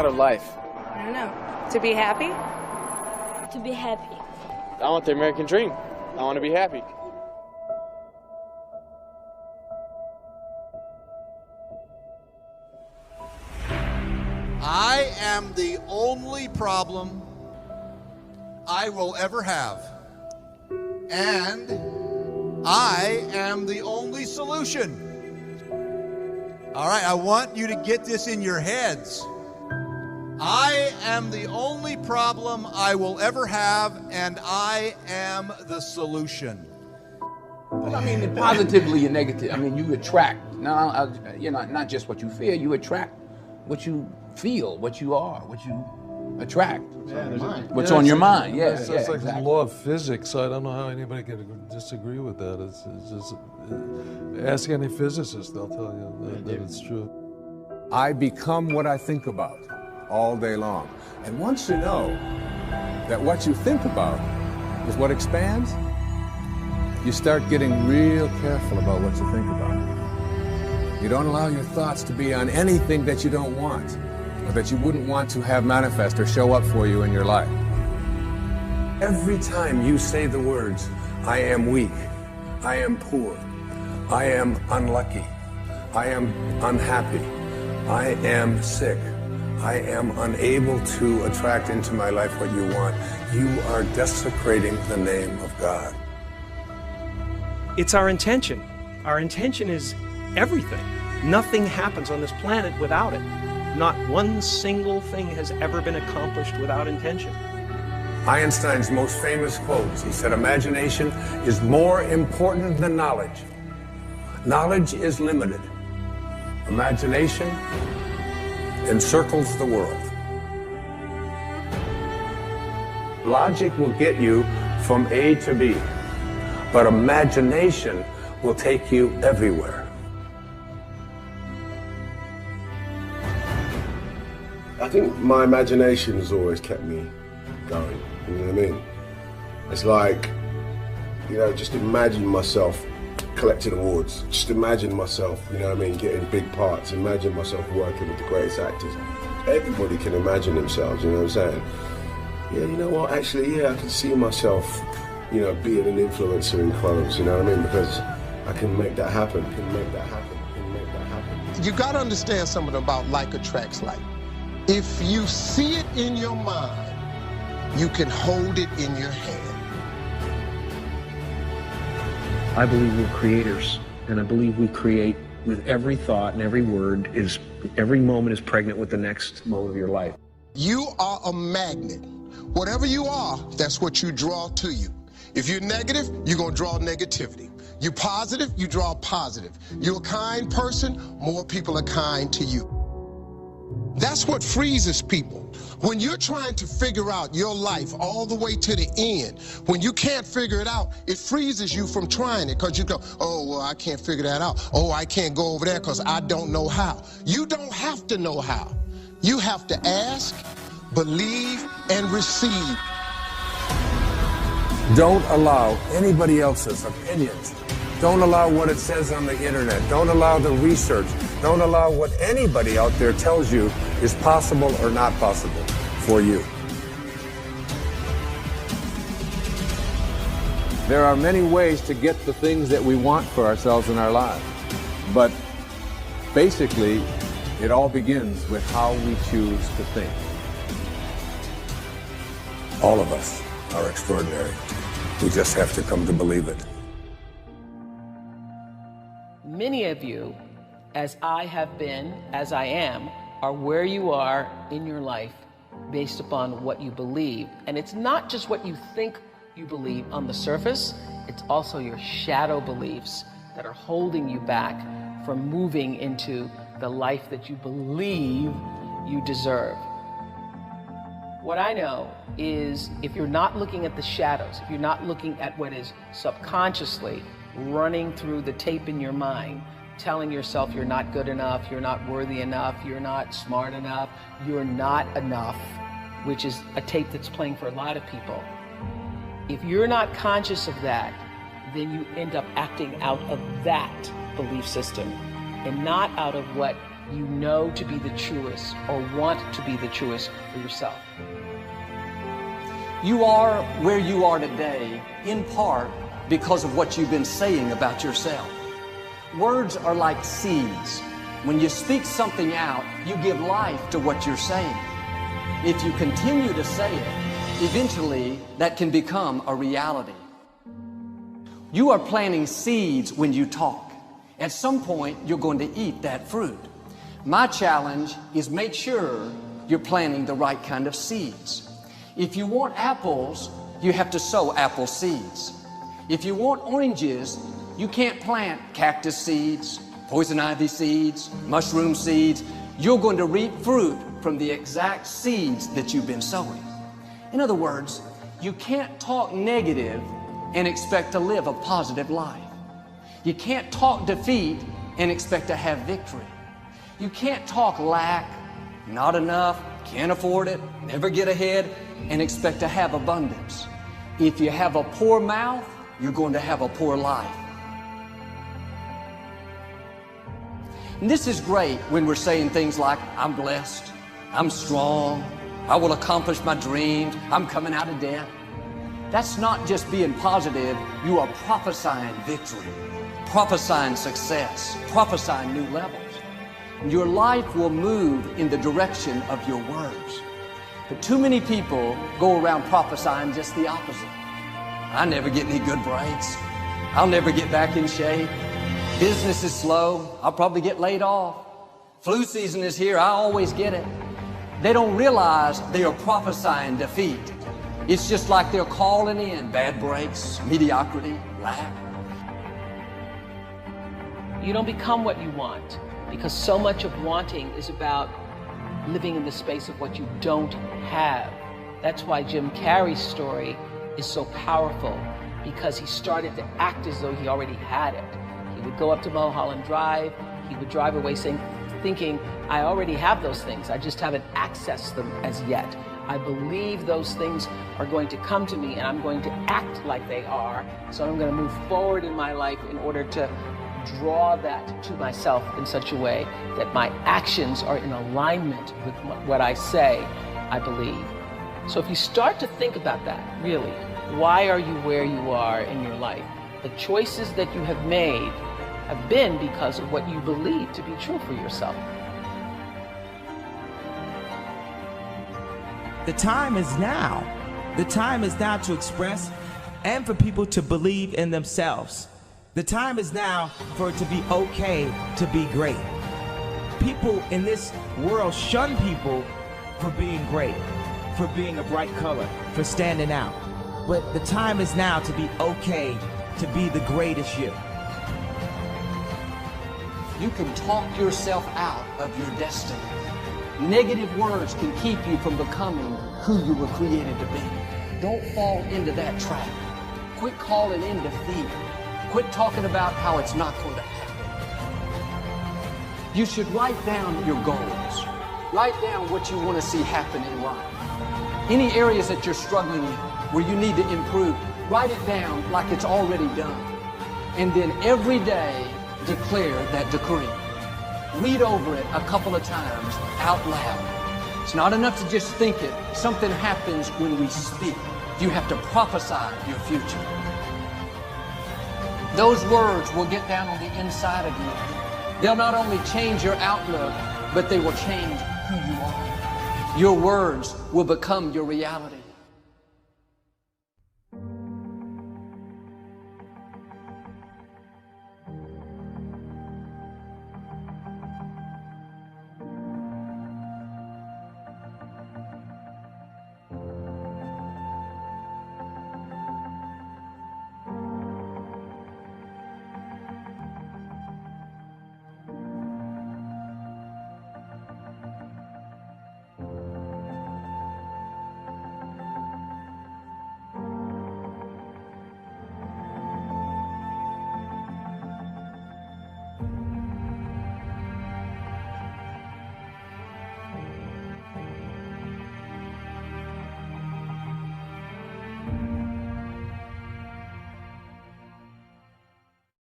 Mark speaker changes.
Speaker 1: out of life?
Speaker 2: I don't know. To be happy?
Speaker 3: To be happy.
Speaker 1: I want the American dream. I want to be happy.
Speaker 4: I am the only problem I will ever have. And I am the only solution. All right, I want you to get this in your heads. I am the only problem I will ever have, and I am the solution.
Speaker 5: Well, I mean, positively and negative. I mean, you attract. Now, you know, not just what you feel. You attract what you feel, what you are, what you attract. What's on your mind? Yeah,
Speaker 6: it's like
Speaker 5: exactly.
Speaker 6: the law of physics. So I don't know how anybody can disagree with that. It's just ask any physicist; they'll tell you that it's true.
Speaker 7: I become what I think about all day long. And once you know that what you think about is what expands, you start getting real careful about what you think about. You don't allow your thoughts to be on anything that you don't want, or that you wouldn't want to have manifest or show up for you in your life. Every time you say the words, I am weak, I am poor, I am unlucky, I am unhappy, I am sick, I am unable to attract into my life what you want, you are desecrating the name of God.
Speaker 8: It's our intention. Our intention is everything. Nothing happens on this planet without it. Not one single thing has ever been accomplished without intention.
Speaker 7: Einstein's most famous quotes, he said, imagination is more important than knowledge. Knowledge is limited. Imagination encircles the world. Logic will get you from A to B, but imagination will take you everywhere.
Speaker 9: I think my imagination has always kept me going, you know what I mean? It's like, you know, just imagine myself collecting awards. Just imagine myself, you know what I mean, getting big parts. Imagine myself working with the greatest actors. Everybody can imagine themselves, you know what I'm saying? Yeah, you know what, actually, yeah, I can see myself, you know, being an influencer in clothes, you know what I mean? Because I can make that happen,
Speaker 10: You gotta understand something about like attracts like. If you see it in your mind, you can hold it in your hand.
Speaker 11: I believe we're creators, and I believe we create with every thought and every word. Every moment is pregnant with the next moment of your life.
Speaker 10: You are a magnet. Whatever you are, that's what you draw to you. If you're negative, you're gonna draw negativity. You're positive, you draw positive. You're a kind person, more people are kind to you. That's what freezes people. When you're trying to figure out your life all the way to the end, when you can't figure it out, it freezes you from trying it because you go, oh, well, I can't figure that out. Oh, I can't go over there because I don't know how. You don't have to know how. You have to ask, believe, and receive.
Speaker 7: Don't allow anybody else's opinions. Don't allow what it says on the internet. Don't allow the research. Don't allow what anybody out there tells you is possible or not possible for you. There are many ways to get the things that we want for ourselves in our lives. But basically, it all begins with how we choose to think. All of us are extraordinary. We just have to come to believe it.
Speaker 12: Many of you, as I have been, as I am, are where you are in your life based upon what you believe. And it's not just what you think you believe on the surface, it's also your shadow beliefs that are holding you back from moving into the life that you believe you deserve. What I know is if you're not looking at the shadows, if you're not looking at what is subconsciously running through the tape in your mind, telling yourself you're not good enough, you're not worthy enough, you're not smart enough, you're not enough, which is a tape that's playing for a lot of people. If you're not conscious of that, then you end up acting out of that belief system and not out of what you know to be the truest or want to be the truest for yourself.
Speaker 13: You are where you are today, in part because of what you've been saying about yourself. Words are like seeds. When you speak something out, you give life to what you're saying. If you continue to say it, eventually that can become a reality. You are planting seeds when you talk. At some point, you're going to eat that fruit. My challenge is make sure you're planting the right kind of seeds. If you want apples, you have to sow apple seeds. If you want oranges, you can't plant cactus seeds, poison ivy seeds, mushroom seeds. You're going to reap fruit from the exact seeds that you've been sowing. In other words, you can't talk negative and expect to live a positive life. You can't talk defeat and expect to have victory. You can't talk lack, not enough, can't afford it, never get ahead, and expect to have abundance. If you have a poor mouth, you're going to have a poor life. And this is great when we're saying things like, I'm blessed, I'm strong, I will accomplish my dreams, I'm coming out of debt. That's not just being positive, you are prophesying victory, prophesying success, prophesying new levels. Your life will move in the direction of your words. But too many people go around prophesying just the opposite. I never get any good breaks. I'll never get back in shape. Business is slow. I'll probably get laid off. Flu season is here. I always get it. They don't realize they are prophesying defeat. It's just like they're calling in bad breaks, mediocrity, lack.
Speaker 12: You don't become what you want, because so much of wanting is about living in the space of what you don't have. That's why Jim Carrey's story is so powerful, because he started to act as though he already had it. He would go up to Mulholland Drive, he would drive away thinking, I already have those things, I just haven't accessed them as yet. I believe those things are going to come to me and I'm going to act like they are, so I'm going to move forward in my life in order to draw that to myself in such a way that my actions are in alignment with what I say I believe. So if you start to think about that, really, why are you where you are in your life? The choices that you have made have been because of what you believe to be true for yourself.
Speaker 14: The time is now. The time is now to express and for people to believe in themselves. The time is now for it to be okay to be great. People in this world shun people for being great, for being a bright color, for standing out. But the time is now to be okay to be the greatest you.
Speaker 13: You can talk yourself out of your destiny. Negative words can keep you from becoming who you were created to be. Don't fall into that trap. Quit calling in defeat. Quit talking about how it's not going to happen. You should write down your goals. Write down what you want to see happen in life. Any areas that you're struggling in, where you need to improve, write it down like it's already done. And then every day, declare that decree. Read over it a couple of times out loud. It's not enough to just think it. Something happens when we speak. You have to prophesy your future. Those words will get down on the inside of you. They'll not only change your outlook, but they will change who you are. Your words will become your reality.